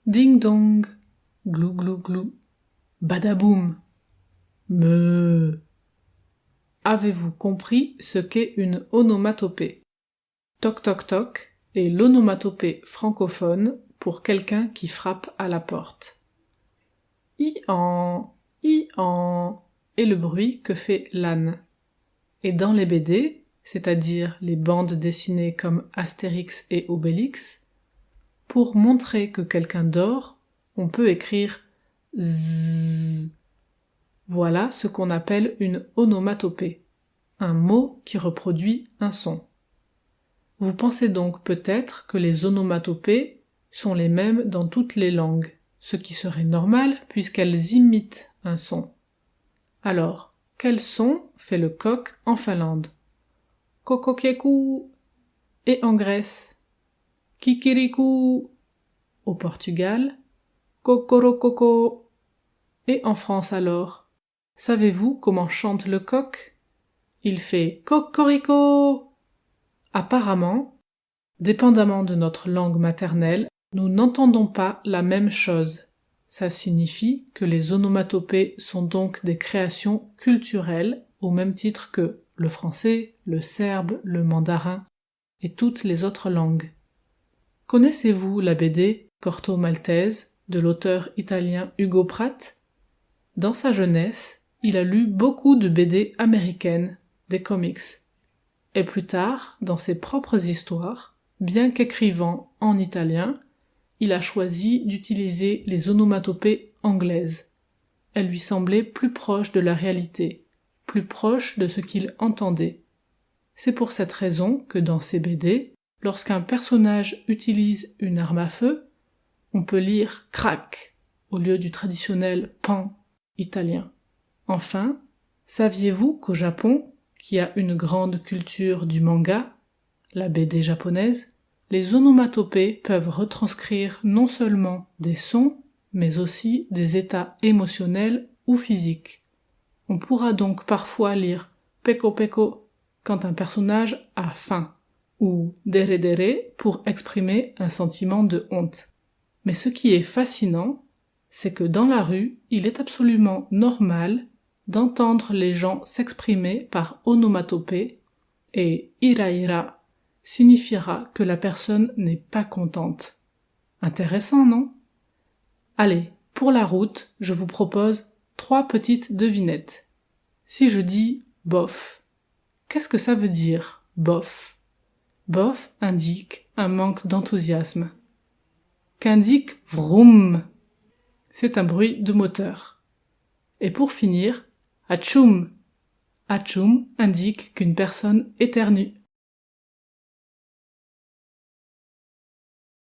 Ding dong, glou glou glou, badaboum, me. Avez-vous compris ce qu'est une onomatopée? Toc toc toc est l'onomatopée francophone pour quelqu'un qui frappe à la porte. I-en est le bruit que fait l'âne. Et dans les BD, c'est-à-dire les bandes dessinées comme Astérix et Obélix, pour montrer que quelqu'un dort, on peut écrire zzz. Voilà ce qu'on appelle une onomatopée, un mot qui reproduit un son. Vous pensez donc peut-être que les onomatopées sont les mêmes dans toutes les langues, ce qui serait normal puisqu'elles imitent un son. Alors, quel son fait le coq en Finlande? Kokokieku. Et en Grèce? Kikirikou. Au Portugal? Kokorokoko. Et en France alors? Savez-vous comment chante le coq? Il fait cocorico. Apparemment, dépendamment de notre langue maternelle, nous n'entendons pas la même chose. Ça signifie que les onomatopées sont donc des créations culturelles au même titre que le français, le serbe, le mandarin et toutes les autres langues. Connaissez-vous la BD Corto Maltese de l'auteur italien Ugo Pratt? Dans sa jeunesse, il a lu beaucoup de BD américaines, des comics. Et plus tard, dans ses propres histoires, bien qu'écrivant en italien, il a choisi d'utiliser les onomatopées anglaises. Elles lui semblaient plus proches de la réalité, plus proches de ce qu'il entendait. C'est pour cette raison que dans ces BD, lorsqu'un personnage utilise une arme à feu, on peut lire « crac » au lieu du traditionnel « pan » italien. Enfin, saviez-vous qu'au Japon, qui a une grande culture du manga, la BD japonaise, les onomatopées peuvent retranscrire non seulement des sons, mais aussi des états émotionnels ou physiques. On pourra donc parfois lire « peko peko » quand un personnage a faim, ou « dere dere » pour exprimer un sentiment de honte. Mais ce qui est fascinant, c'est que dans la rue, il est absolument normal d'entendre les gens s'exprimer par onomatopée, et ira ira signifiera que la personne n'est pas contente. Intéressant, non? Allez, pour la route, je vous propose 3 petites devinettes. Si je dis bof, qu'est-ce que ça veut dire, bof? Bof indique un manque d'enthousiasme. Qu'indique vroom? C'est un bruit de moteur. Et pour finir, atchoum. Atchoum indique qu'une personne éternue.